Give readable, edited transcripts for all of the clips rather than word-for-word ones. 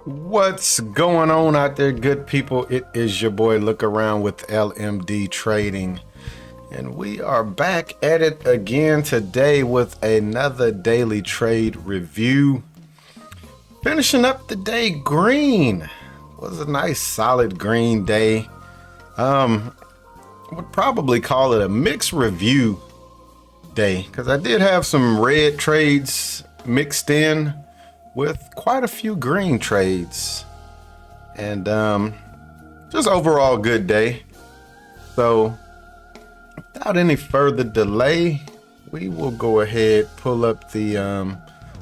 What's going on out there, good people? It is your boy Look Around with LMD Trading, and we are back at it again today with another daily trade review. Finishing up the day green. Was a nice solid green day. Would probably call it a mixed review day because I did have some red trades mixed in with quite a few green trades, and just overall good day. So without any further delay, we will go ahead, pull up the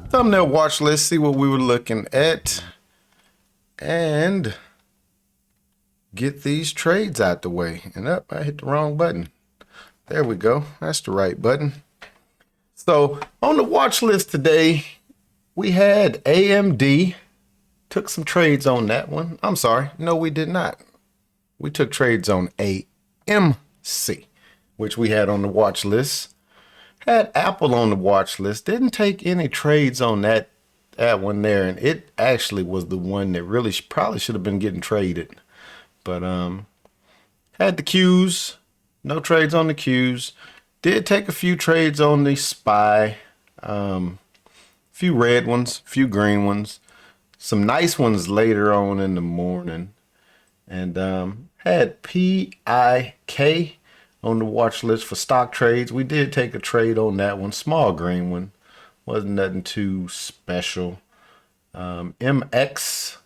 thumbnail watch list, see what we were looking at, and get these trades out the way. And I hit the wrong button. There we go. That's the right button. So on the watch list today, we had AMD. Took some trades on that one. I'm sorry. No, we did not. We took trades on AMC, which we had on the watch list. Had Apple on the watch list. Didn't take any trades on that one there. And it actually was the one that really probably should have been getting traded. But had the Qs. No trades on the Qs. Did take a few trades on the SPY. Few red ones, few green ones, some nice ones later on in the morning, and had PIK on the watch list for stock trades. We did take a trade on that one, small green one, wasn't nothing too special. MX,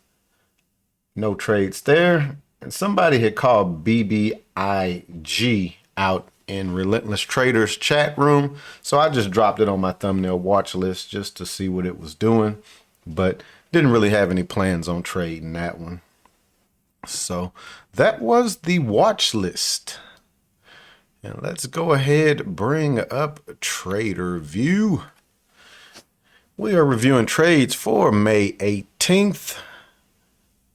no trades there, and somebody had called BBIG out in Relentless Traders chat room, so I just dropped it on my thumbnail watch list just to see what it was doing, but didn't really have any plans on trading that one. So that was the watch list, and let's go ahead, bring up TRADERVUE. We are reviewing trades for May 18th,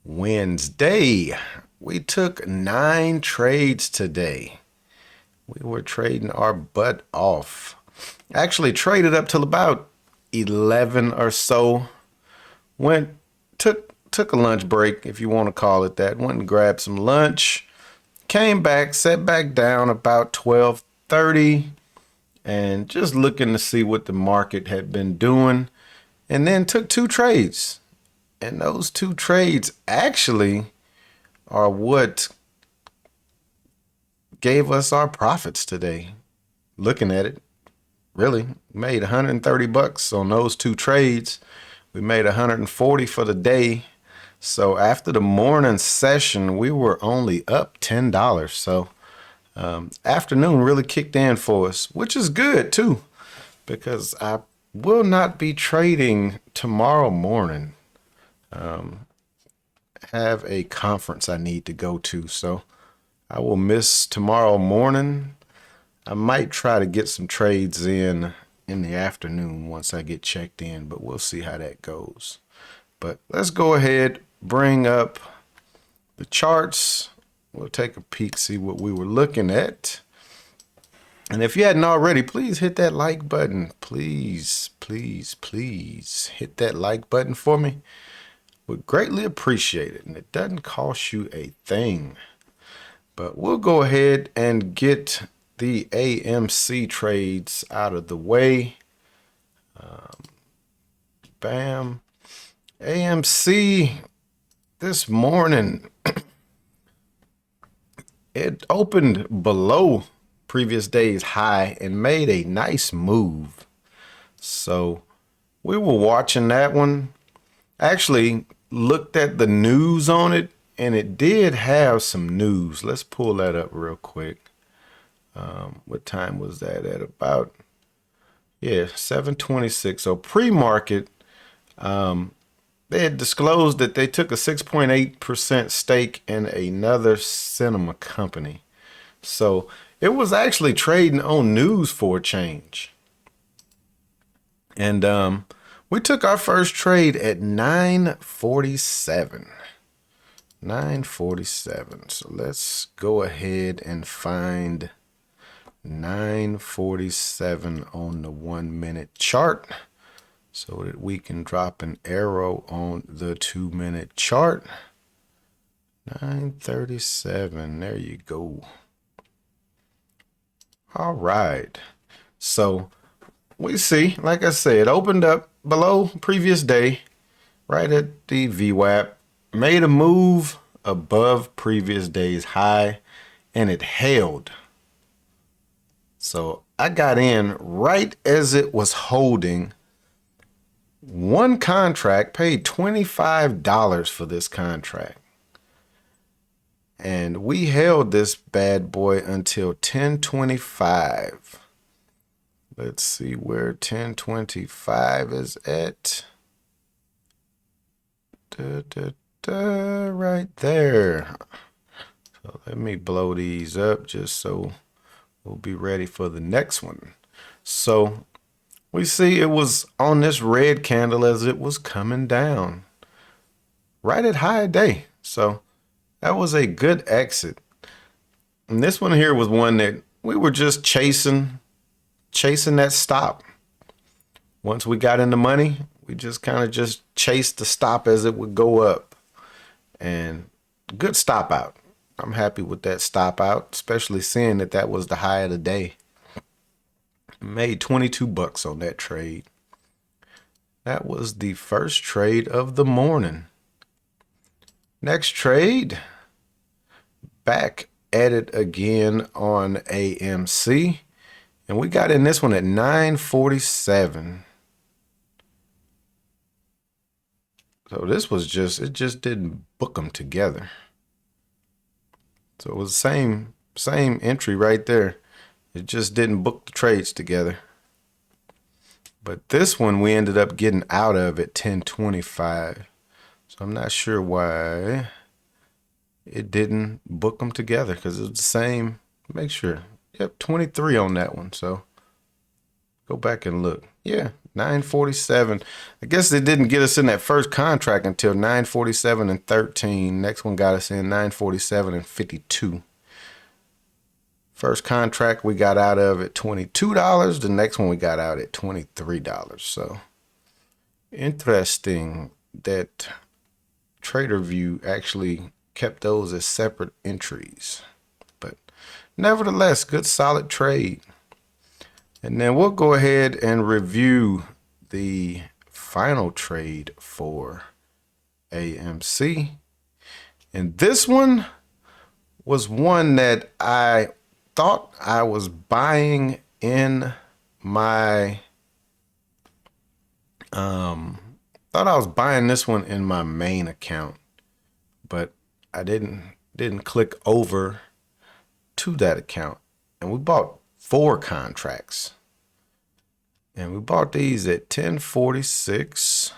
Wednesday. We took 9 trades today. We were trading our butt off. Actually traded up till about 11 or so. Took a lunch break, if you want to call it that. Went and grabbed some lunch. Came back, sat back down about 12:30, and just looking to see what the market had been doing. And then took 2 trades. And those 2 trades actually are what gave us our profits today. Looking at it, really made 130 bucks on those 2 trades. We made 140 for the day. So after the morning session, we were only up $10. So afternoon really kicked in for us, which is good too, because I will not be trading tomorrow morning. Have a conference I need to go to, so I will miss tomorrow morning. I might try to get some trades in the afternoon once I get checked in, but we'll see how that goes. But let's go ahead, bring up the charts. We'll take a peek, see what we were looking at. And if you hadn't already, please hit that like button. Please, please, please hit that like button for me. Would greatly appreciate it, and it doesn't cost you a thing. But we'll go ahead and get the AMC trades out of the way. Bam. AMC this morning, it opened below previous day's high and made a nice move. So we were watching that one. Actually looked at the news on it, and it did have some news. Let's pull that up real quick. What time was that at? About, 7:26. So pre-market, they had disclosed that they took a 6.8% stake in another cinema company. So it was actually trading on news for a change. And we took our first trade at 9:47. 9:47. So let's go ahead and find 9:47 on the 1 minute chart. so that we can drop an arrow on the 2-minute chart. 937, there you go. All right, so we see, like I said, opened up below previous day, right at the VWAP, made a move above previous day's high, and it held. So I got in right as it was holding. One contract, paid $25 for this contract. And we held this bad boy until 1025. Let's see where 1025 is at. Right there. So let me blow these up just so we'll be ready for the next one. So we see it was on this red candle as it was coming down right at high day. So that was a good exit. And this one here was one that we were just chasing that stop. Once we got in the money, we just kind of just chased the stop as it would go up. And good stop out. I'm happy with that stop out, especially seeing that that was the high of the day. Made 22 bucks on that trade. That was the first trade of the morning. Next trade, back at it again on AMC. And we got in this one at 947. So this was just, it just didn't book them together. So it was the same entry right there. It just didn't book the trades together. But this one we ended up getting out of at 1025. So I'm not sure why it didn't book them together, because it was the same. Make sure. Yep, 23 on that one. So go back and look. Yeah, 947. I guess they didn't get us in that first contract until 947 and 13. Next one got us in 947 and 52. First contract we got out of at $22. The next one we got out at $23. So interesting that TRADERVUE actually kept those as separate entries. But nevertheless, good solid trade. And then we'll go ahead and review the final trade for AMC. And this one was one that I thought I was buying in my thought I was buying this one in my main account, but I didn't click over to that account. And we bought 4 contracts. And we bought these at 1046.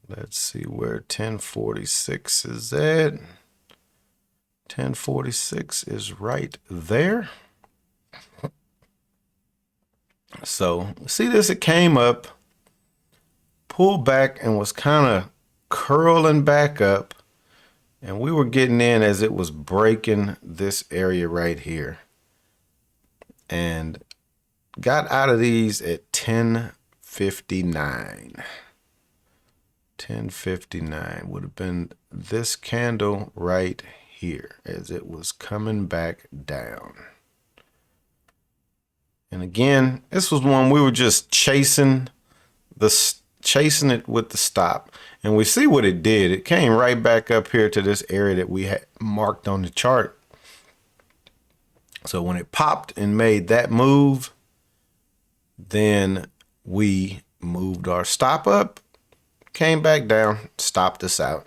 Let's see where 1046 is at. 1046 is right there. So see this, it came up, pulled back, and was kind of curling back up. And we were getting in as it was breaking this area right here. And got out of these at 1059. 1059 would have been this candle right here as it was coming back down. And again, this was one we were just chasing it with the stop. And we see what it did. It came right back up here to this area that we had marked on the chart. So when it popped and made that move, then we moved our stop up, came back down, stopped us out.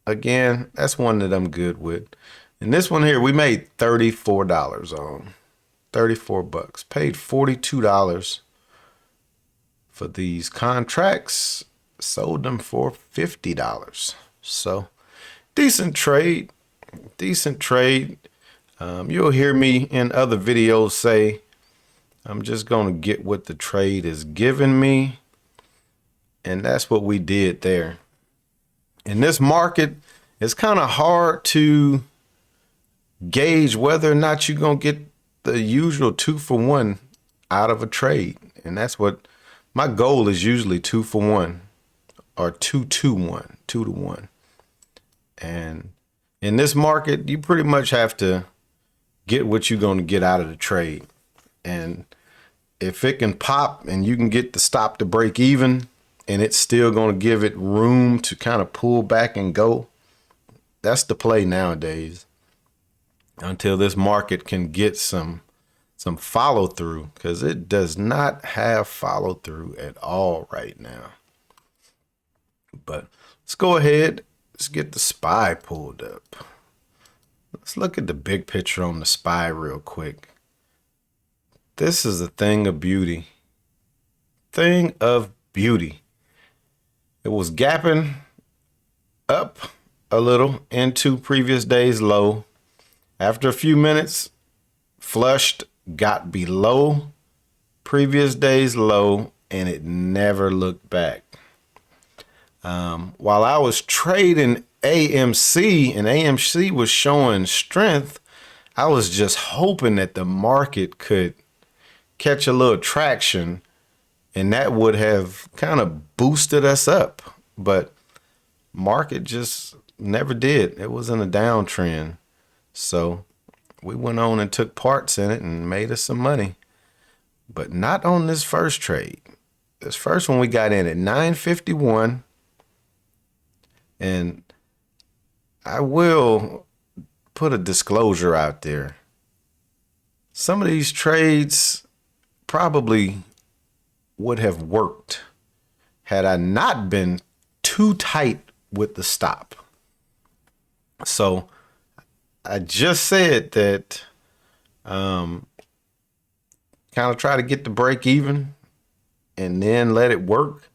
Again, that's one that I'm good with. And this one here, we made $34 on. 34 bucks. Paid $42 for these contracts. Sold them for $50. So decent trade. Decent trade. You'll hear me in other videos say, I'm just going to get what the trade is giving me. And that's what we did there. In this market, it's kind of hard to gauge whether or not you're going to get the usual 2-for-1 out of a trade. And that's what my goal is, usually 2 for 1 or 2-2-1, 2-to-1. And in this market, you pretty much have to get what you're going to get out of the trade. And if it can pop and you can get the stop to break even and it's still going to give it room to kind of pull back and go, that's the play nowadays, until this market can get some follow through, because it does not have follow through at all right now. But let's go ahead. Let's get the SPY pulled up. Let's look at the big picture on the SPY real quick. This is a thing of beauty. Thing of beauty. It was gapping up a little into previous day's low. After a few minutes, flushed, got below previous day's low, and it never looked back. While I was trading AMC and AMC was showing strength, I was just hoping that the market could catch a little traction and that would have kind of boosted us up. But market just never did. It was in a downtrend. So we went on and took parts in it and made us some money. But not on this first trade. This first one we got in at 951. And I will put a disclosure out there. Some of these trades probably would have worked had I not been too tight with the stop. So I just said that kind of try to get the break even and then let it work.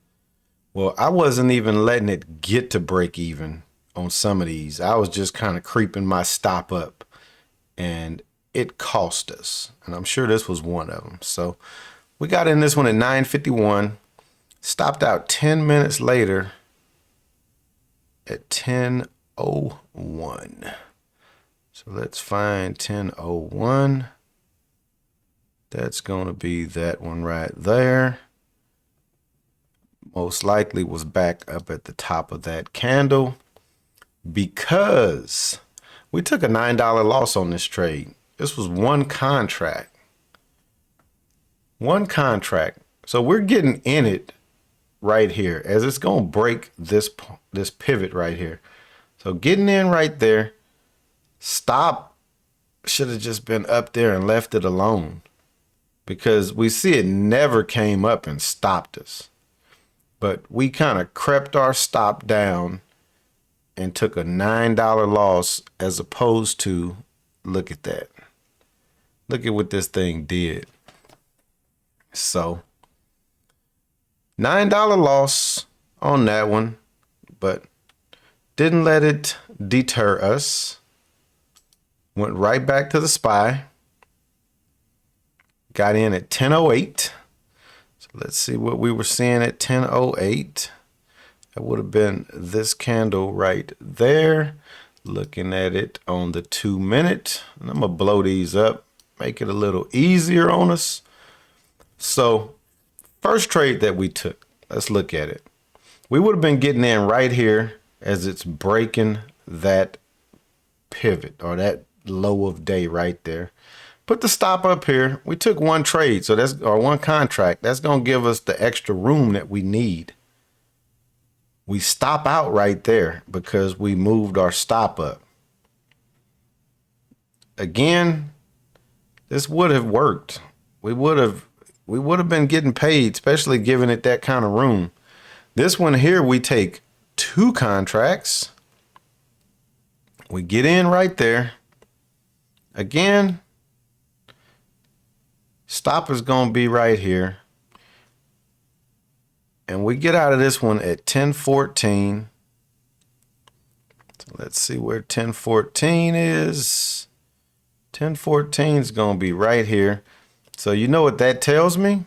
Well, I wasn't even letting it get to break even on some of these. I was just kind of creeping my stop up, and it cost us. And I'm sure this was one of them. So we got in this one at 951, stopped out 10 minutes later at 10:01. So let's find 10:01. That's going to be that one right there. Most likely was back up at the top of that candle, because we took a $9 loss on this trade. This was one contract. One contract. So we're getting in it right here as it's going to break this pivot right here. So getting in right there. Stop should have just been up there and left it alone, because we see it never came up and stopped us. But we kind of crept our stop down and took a $9 loss, as opposed to, look at that. Look at what this thing did. So $9 loss on that one, but didn't let it deter us. Went right back to the SPY. Got in at 10:08. So let's see what we were seeing at 10:08. That would have been this candle right there. Looking at it on the 2-minute. And I'm going to blow these up, make it a little easier on us. So first trade that we took, let's look at it. We would have been getting in right here as it's breaking that pivot, or that low of day right there. Put the stop up here. We took one trade, so that's, or one contract. That's going to give us the extra room that we need. We stop out right there because we moved our stop up. Again, this would have worked. We would have been getting paid, especially giving it that kind of room. This one here, we take two contracts. We get in right there. Again, stop is going to be right here. And we get out of this one at 10:14. So let's see where 10:14 is. 10:14 is going to be right here. So you know what that tells me?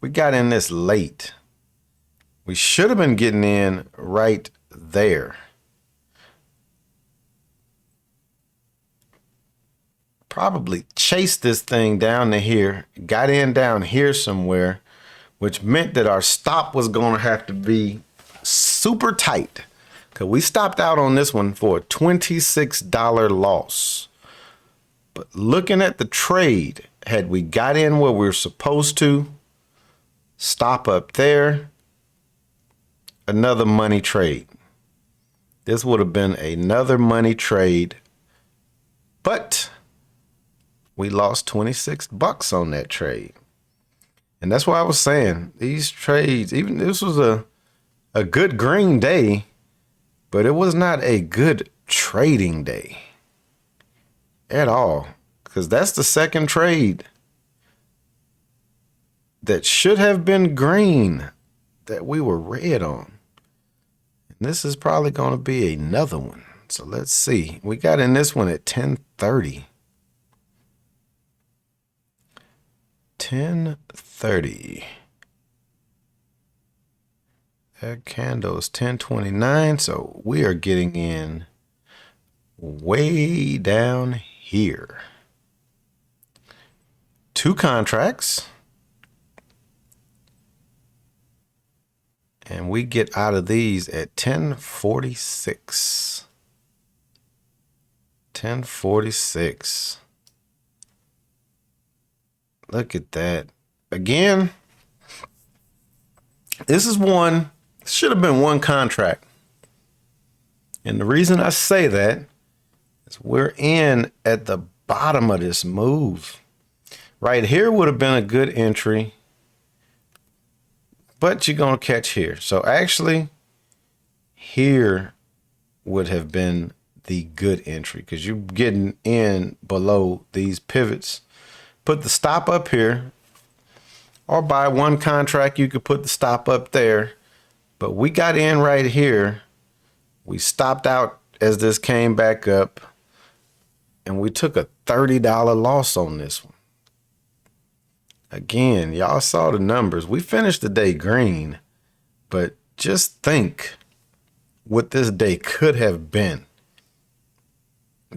We got in this late. We should have been getting in right there. probably chased this thing down to here, got in down here somewhere, which meant that our stop was going to have to be super tight, because we stopped out on this one for a $26 loss. But looking at the trade, had we got in where we were supposed to, stop up there, another money trade. This would have been another money trade, but we lost 26 bucks on that trade. And that's why I was saying these trades, even this was a good green day, but it was not a good trading day at all, because that's the second trade that should have been green that we were red on. And this is probably going to be another one. So let's see. We got in this one at 10:30. 10:30. That candle is 10:29. So we are getting in way down here. 2 contracts. And we get out of these at 10:46. 10:46. Look at that. Again, this is one, should have been one contract. And the reason I say that is we're in at the bottom of this move. Right here would have been a good entry, but you're going to catch here. So actually, here would have been the good entry, because you're getting in below these pivots. Put the stop up here, or buy one contract, you could put the stop up there. But we got in right here. We stopped out as this came back up, and we took a $30 loss on this one. Again, y'all saw the numbers. We finished the day green, but just think what this day could have been.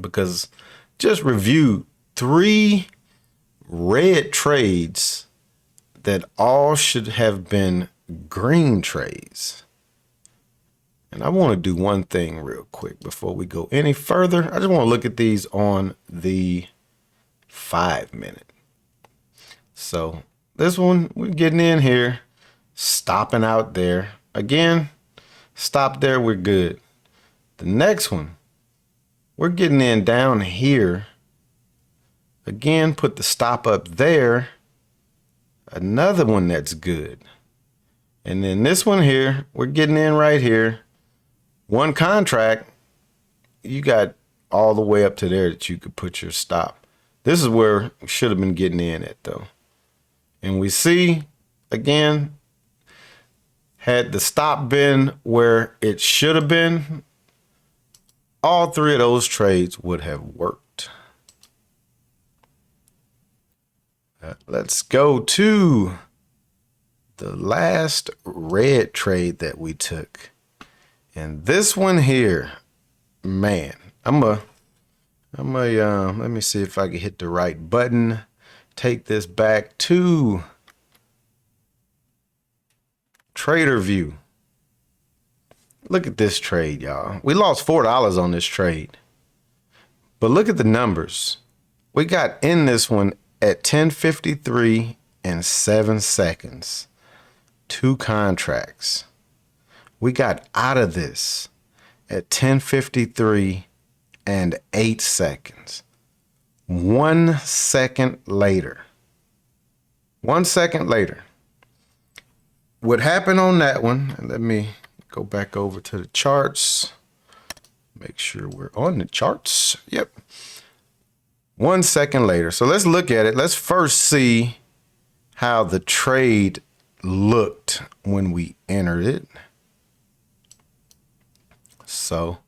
Because just review 3 red trades that all should have been green trades. And I want to do one thing real quick before we go any further. I just want to look at these on the 5-minute. So this one, we're getting in here, stopping out there. Again, stop there, we're good. The next one, we're getting in down here. Again, put the stop up there. Another one that's good. And then this one here, we're getting in right here. One contract, you got all the way up to there that you could put your stop. This is where we should have been getting in at though. And we see, again, had the stop been where it should have been, all 3 of those trades would have worked. Let's go to the last red trade that we took. And this one here, man, let me see if I can hit the right button. Take this back to TRADERVUE. Look at this trade, y'all. We lost $4 on this trade. But look at the numbers. We got in this one at 10:53 and 7 seconds. 2 contracts. We got out of this at 10:53 and 8 seconds. 1 second later. 1 second later. What happened on that one, and let me go back over to the charts. Make sure we're on the charts. Yep. 1 second later. So let's look at it. Let's first see how the trade looked when we entered it. So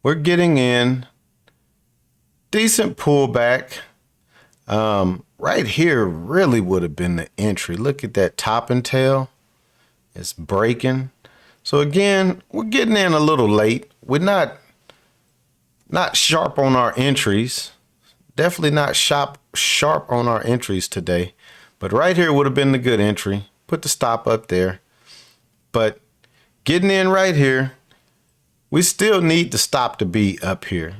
we're getting in. Decent pullback. Right here really would have been the entry. Look at that top and tail. It's breaking. So again, we're getting in a little late. We're not sharp on our entries. Definitely not sharp on our entries today. But right here would have been the good entry. Put the stop up there. But getting in right here, we still need the stop to be up here.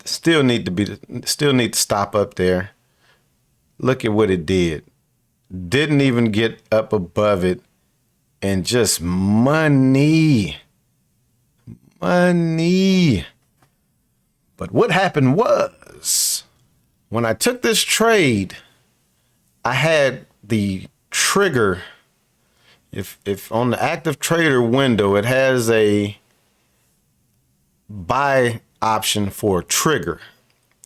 Still need to stop up there. Look at what it did. Didn't even get up above it, and just money. But what happened was, when I took this trade, I had the trigger. If on the active trader window, it has a buy option for a trigger.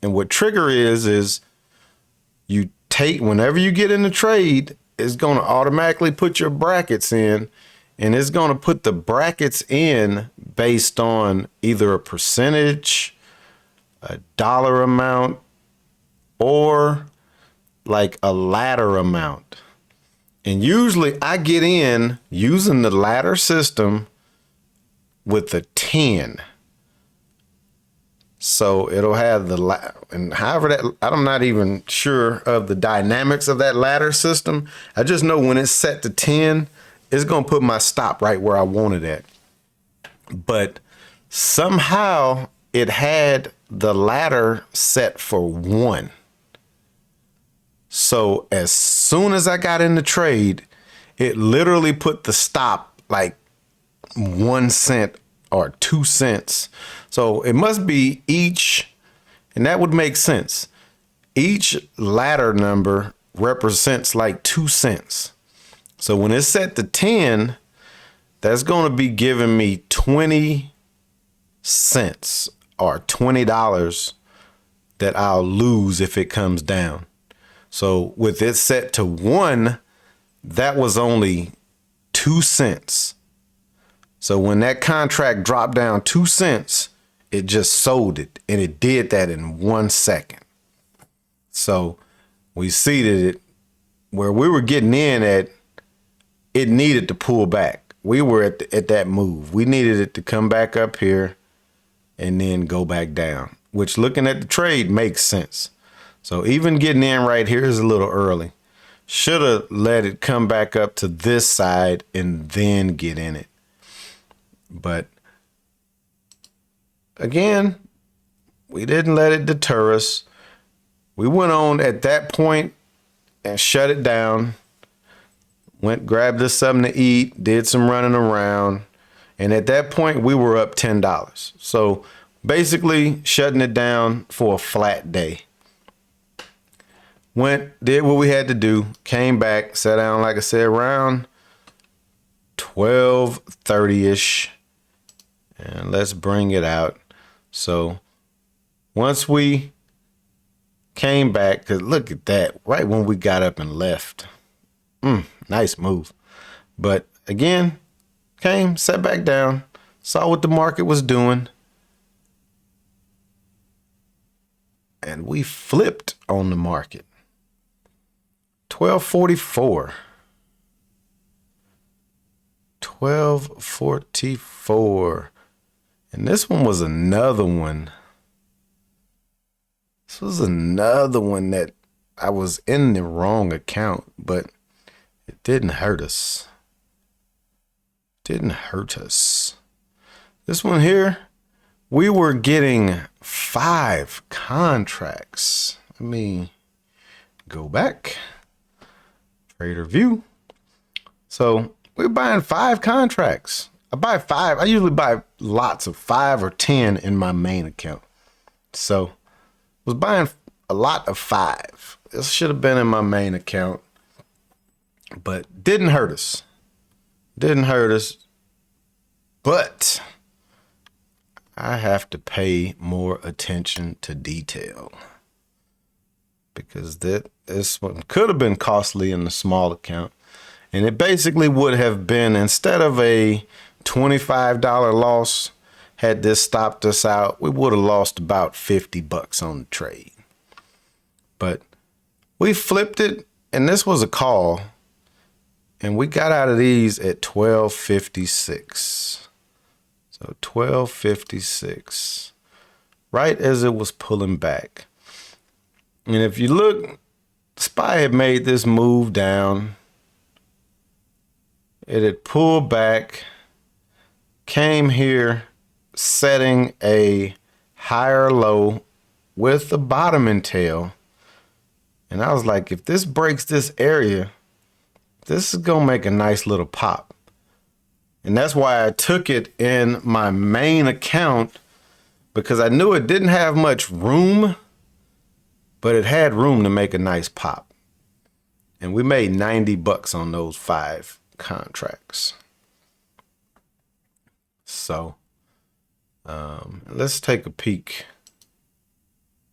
And what trigger is you take, whenever you get in the trade, it's going to automatically put your brackets in, and it's going to put the brackets in based on either a percentage, a dollar amount, or like a ladder amount. And usually I get in using the ladder system with a 10. So it'll have and however that, I'm not even sure of the dynamics of that ladder system. I just know when it's set to 10, it's going to put my stop right where I want it at. But somehow it had the ladder set for 1. So as soon as I got in the trade, it literally put the stop like 1 cent or 2 cents. So it must be each, and that would make sense. Each ladder number represents like 2 cents. So when it's set to 10, that's going to be giving me 20 cents or $20 that I'll lose if it comes down. So with it set to 1, that was only 2 cents. So when that contract dropped down 2 cents, it just sold it, and it did that in 1 second. So we seeded it where we were getting in at, it needed to pull back. We were at that move. We needed it to come back up here and then go back down, which looking at the trade makes sense. So even getting in right here is a little early. Should have let it come back up to this side and then get in it. But again, we didn't let it deter us. We went on at that point and shut it down. Went, grabbed us something to eat, did some running around. And at that point, we were up $10. So basically shutting it down for a flat day. Went, did what we had to do, came back, sat down, like I said, around 12:30-ish. And let's bring it out. So once we came back, because look at that, right when we got up and left. Nice move. But again, came, sat back down, saw what the market was doing. And we flipped on the market. 1244. 1244. And this one was another one. This was another one that I was in the wrong account, but it didn't hurt us. Didn't hurt us. This one here, we were getting 5 contracts. Let me go back. TRADERVUE. So we're buying 5 contracts. I buy 5. I usually buy lots of 5 or 10 in my main account. So I was buying a lot of 5. This should have been in my main account, but didn't hurt us. Didn't hurt us. But I have to pay more attention to detail, because this one could have been costly in the small account. And it basically would have been, instead of a $25 loss, had this stopped us out, we would have lost about $50 on the trade. But we flipped it, and this was a call, and we got out of these at 1256. So 1256. right as it was pulling back. And if you look, SPY had made this move down. It had pulled back, came here, setting a higher low with the bottoming tail. And I was like, if this breaks this area, this is gonna make a nice little pop. And that's why I took it in my main account, because I knew it didn't have much room, but it had room to make a nice pop. And we made 90 bucks on those 5 contracts. So let's take a peek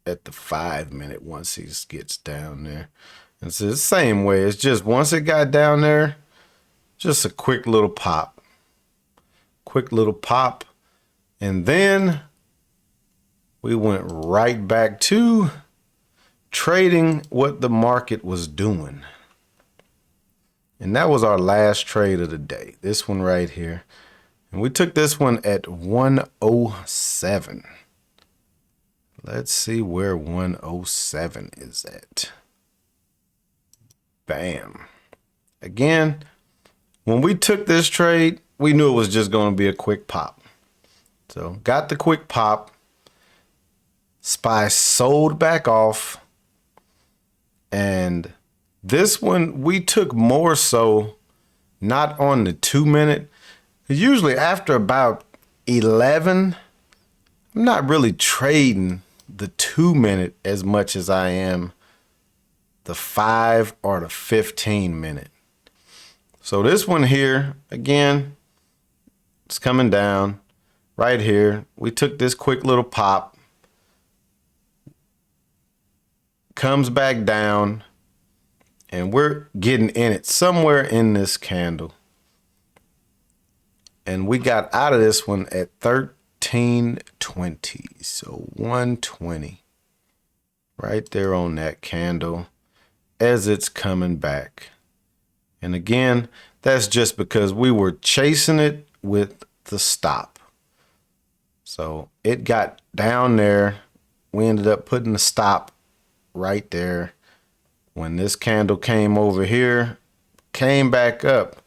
at the 5-minute once he gets down there. It's the same way. It's just once it got down there, just a quick little pop. Quick little pop. And then we went right back to trading what the market was doing. And that was our last trade of the day. This one right here. And we took this one at 107. Let's see where 107 is at. Bam. Again, when we took this trade, we knew it was just going to be a quick pop. So got the quick pop. SPY sold back off. And this one we took more so not on the 2-minute. Usually after about 11, I'm not really trading the 2-minute as much as I am the 5 or the 15-minute. So this one here, again, it's coming down right here. We took this quick little pop, comes back down, and we're getting in it somewhere in this candle. And we got out of this one at 1320. So 120 right there on that candle as it's coming back. And again, that's just because we were chasing it with the stop. So it got down there. We ended up putting the stop right there. When this candle came over here, came back up,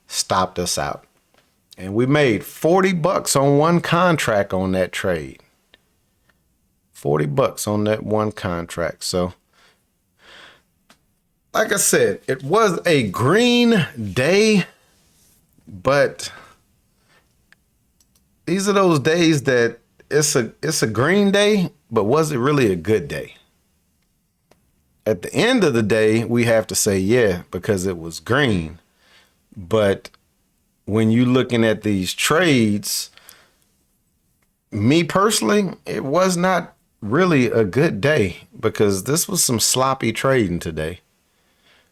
stopped us out. And we made 40 bucks on one contract on that trade. 40 bucks on that one contract. So, like I said, it was a green day, but these are those days that it's a green day, but was it really a good day? At the end of the day, we have to say, yeah, because it was green. But when you're looking at these trades, me personally, it was not really a good day, because this was some sloppy trading today.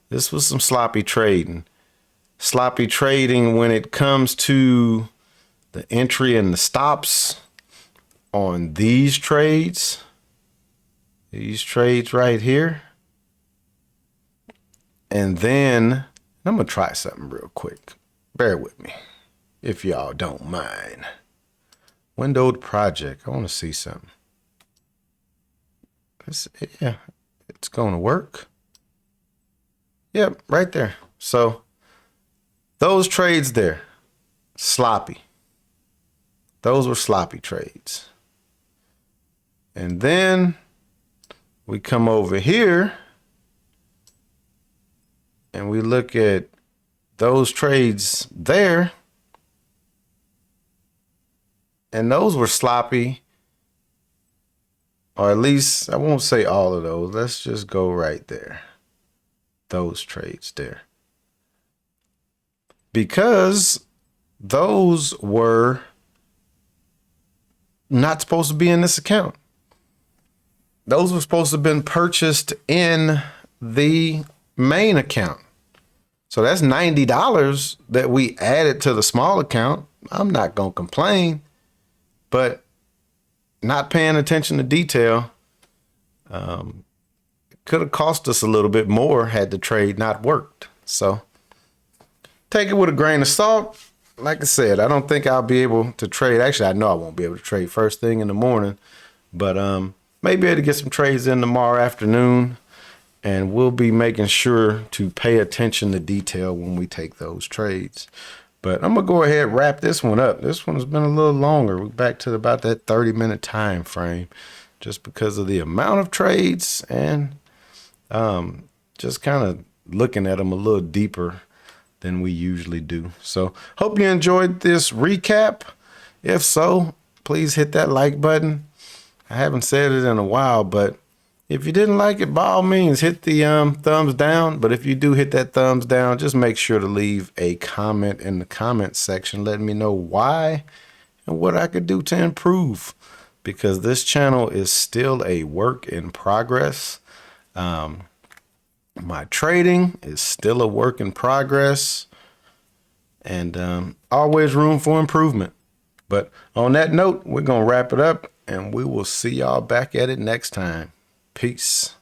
This was some sloppy trading. Sloppy trading when it comes to the entry and the stops on these trades. These trades right here. And then I'm going to try something real quick. Bear with me if y'all don't mind. Windowed project. I want to see something. Yeah, it's going to work. Yep, right there. So those trades there, sloppy. Those were sloppy trades. And then we come over here and we look at those trades there, and those were sloppy, or at least I won't say all of those. Let's just go right there. Those trades there, because those were not supposed to be in this account. Those were supposed to have been purchased in the main account. So that's $90 that we added to the small account. I'm not going to complain, but not paying attention to detail could have cost us a little bit more had the trade not worked. So take it with a grain of salt. Like I said, I don't think I'll be able to trade. Actually, I know I won't be able to trade first thing in the morning, But maybe able to get some trades in tomorrow afternoon, and we'll be making sure to pay attention to detail when we take those trades. But I'm gonna go ahead and wrap this one up. This one's been a little longer. We're back to about that 30-minute time frame, just because of the amount of trades and just kind of looking at them a little deeper than we usually do. So hope you enjoyed this recap. If so, please hit that like button. I haven't said it in a while, but if you didn't like it, by all means, hit the thumbs down. But if you do hit that thumbs down, just make sure to leave a comment in the comment section letting me know why and what I could do to improve, because this channel is still a work in progress. My trading is still a work in progress, and always room for improvement. But on that note, we're going to wrap it up, and we will see y'all back at it next time. Peace.